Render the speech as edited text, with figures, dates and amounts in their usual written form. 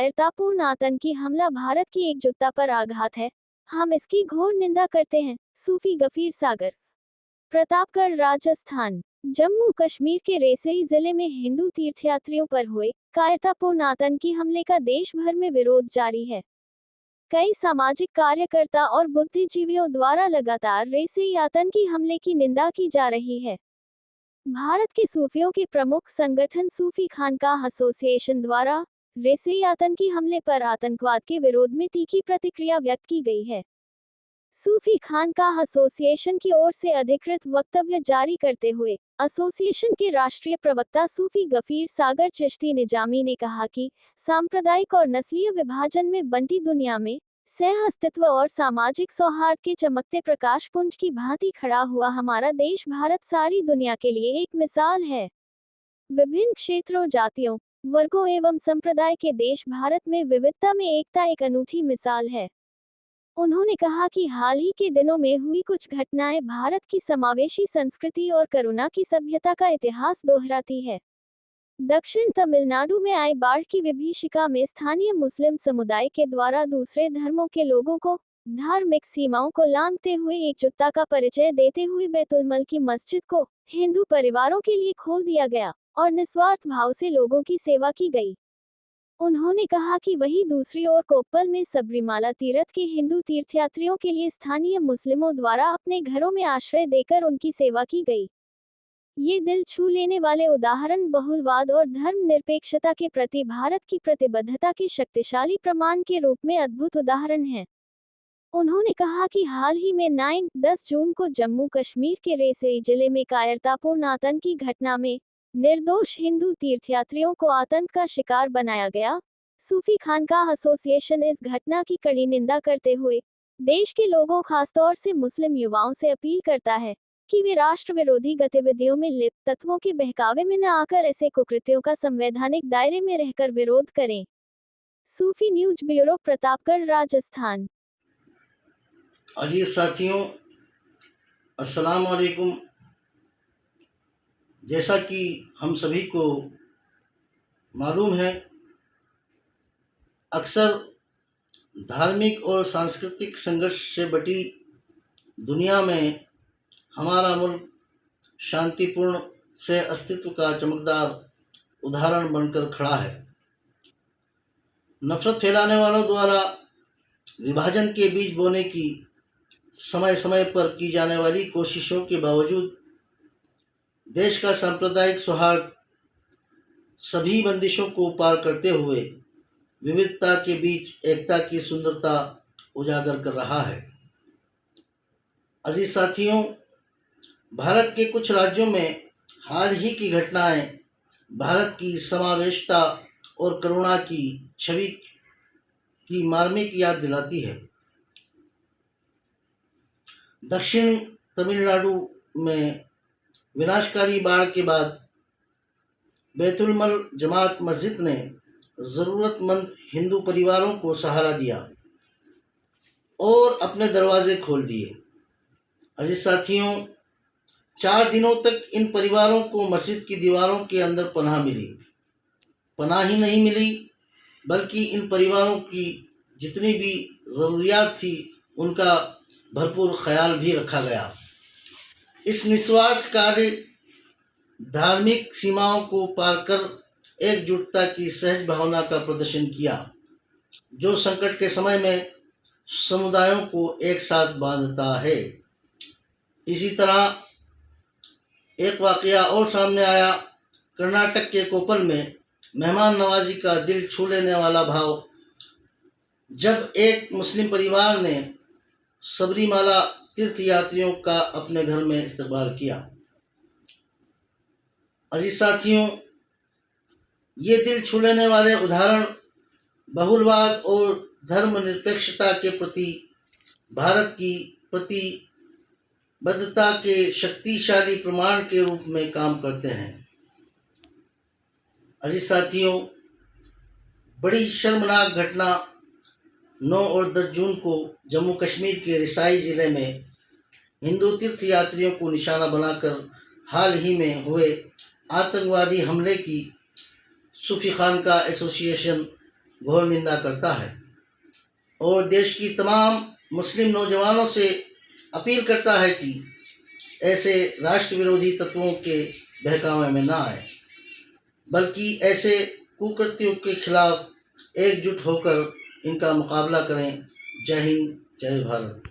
कायरतापूर्ण आतंकी हमला भारत की एकजुटता पर आघात है। हम इसकी घोर निंदा करते हैं। सूफी गफीर सागर। प्रतापगढ़, राजस्थान। जम्मू कश्मीर के रेसई जिले में हिंदू तीर्थयात्रियों पर हुए कायरतापूर्ण आतंकी हमले का देश भर में विरोध जारी है। कई सामाजिक कार्यकर्ता और बुद्धिजीवियों द्वारा लगातार रेसई आतंकी हमले की निंदा की जा रही है। भारत के सूफियों के प्रमुख संगठन सूफी खानकाह एसोसिएशन द्वारा रेसई आतंकी हमले पर आतंकवाद के विरोध में तीखी प्रतिक्रिया व्यक्त की गई है। सूफी खानकाह एसोसिएशन की ओर से अधिकृत वक्तव्य जारी करते हुए एसोसिएशन के राष्ट्रीय प्रवक्ता सूफी गफीर सागर चिश्ती निजामी ने कहा कि सांप्रदायिक और नस्लीय विभाजन में बंटी दुनिया में सह अस्तित्व और सामाजिक सौहार्द के चमकते प्रकाश पुंज की भांति खड़ा हुआ हमारा देश भारत सारी दुनिया के लिए एक मिसाल है। विभिन्न क्षेत्रों, जातियों, वर्गों एवं संप्रदाय के देश भारत में विविधता में एकता एक अनूठी मिसाल है। उन्होंने कहा कि हाल ही के दिनों में हुई कुछ घटनाएं भारत की समावेशी संस्कृति और करुणा की सभ्यता का इतिहास दोहराती है। दक्षिण तमिलनाडु में आई बाढ़ की विभीषिका में स्थानीय मुस्लिम समुदाय के द्वारा दूसरे धर्मों के लोगों को धार्मिक सीमाओं को लांघते हुए एकजुटता का परिचय देते हुए बैतुलमल की मस्जिद को हिंदू परिवारों के लिए खोल दिया गया और निस्वार्थ भाव से लोगों की सेवा की गई। उन्होंने कहा कि वहीं दूसरी ओर कोप्पल में सबरीमाला तीर्थ के हिंदू तीर्थयात्रियों के लिए स्थानीय मुस्लिमों द्वारा अपने घरों में आश्रय देकर उनकी सेवा की गई। ये दिल छू लेने वाले उदाहरण बहुलवाद और धर्मनिरपेक्षता के प्रति भारत की प्रतिबद्धता के शक्तिशाली प्रमाण के रूप में अद्भुत उदाहरण हैं। उन्होंने कहा कि हाल ही में 9-10 जून को जम्मू कश्मीर के रेसई जिले में कायरतापूर्ण आतंकी घटना में निर्दोष हिंदू तीर्थयात्रियों को आतंक का शिकार बनाया गया। सूफी खानकाह एसोसिएशन इस घटना की कड़ी निंदा करते हुए देश के लोगों, खासतौर से मुस्लिम युवाओं से अपील करता है कि वे राष्ट्र विरोधी गतिविधियों में लिप्त तत्वों के बहकावे में न आकर ऐसे कुकृत्यों का संवैधानिक दायरे में रहकर विरोध करें। सूफी न्यूज ब्यूरो, प्रतापगढ़, राजस्थान। अजीज साथियों, अस्सलाम वालेकुम। जैसा कि हम सभी को मालूम है, अक्सर धार्मिक और सांस्कृतिक संघर्ष से बटी दुनिया में हमारा मुल्क शांतिपूर्ण से अस्तित्व का चमकदार उदाहरण बनकर खड़ा है। नफरत फैलाने वालों द्वारा विभाजन के बीज बोने की समय समय पर की जाने वाली कोशिशों के बावजूद देश का सांप्रदायिक सौहार्द सभी बंदिशों को पार करते हुए विविधता के बीच एकता की सुंदरता उजागर कर रहा है। अजीज साथियों, भारत के कुछ राज्यों में हाल ही की घटनाएं भारत की समावेशता और करुणा की छवि की मार्मिक याद दिलाती है। दक्षिण तमिलनाडु में विनाशकारी बाढ़ के बाद बैतुलमल जमात मस्जिद ने ज़रूरतमंद हिंदू परिवारों को सहारा दिया और अपने दरवाजे खोल दिए। अजीज साथियों, 4 दिनों तक इन परिवारों को मस्जिद की दीवारों के अंदर पनाह मिली। पनाह ही नहीं मिली, बल्कि इन परिवारों की जितनी भी ज़रूरियात थी उनका भरपूर ख्याल भी रखा गया। इस निस्वार्थ कार्य धार्मिक सीमाओं को पार कर एकजुटता की सहज भावना का प्रदर्शन किया, जो संकट के समय में समुदायों को एक साथ बांधता है। इसी तरह एक वाकया और सामने आया। कर्नाटक के कोप्पल में मेहमान नवाजी का दिल छू लेने वाला भाव, जब एक मुस्लिम परिवार ने सबरीमाला तीर्थयात्रियों का अपने घर में इस्तकबाल किया। अजीज साथियों, ये दिल छू लेने वाले उदाहरण बहुलवाद और धर्मनिरपेक्षता के प्रति भारत की प्रतिबद्धता के शक्तिशाली प्रमाण के रूप में काम करते हैं। अजीज साथियों, बड़ी शर्मनाक घटना 9 और 10 जून को जम्मू कश्मीर के रिसाई ज़िले में हिंदू तीर्थयात्रियों को निशाना बनाकर हाल ही में हुए आतंकवादी हमले की सूफी खानकाह एसोसिएशन घोर निंदा करता है और देश की तमाम मुस्लिम नौजवानों से अपील करता है कि ऐसे राष्ट्र विरोधी तत्वों के बहकावे में ना आए, बल्कि ऐसे कुकृत्यों के खिलाफ एकजुट होकर इनका मुकाबला करें। जय हिंद, जय भारत।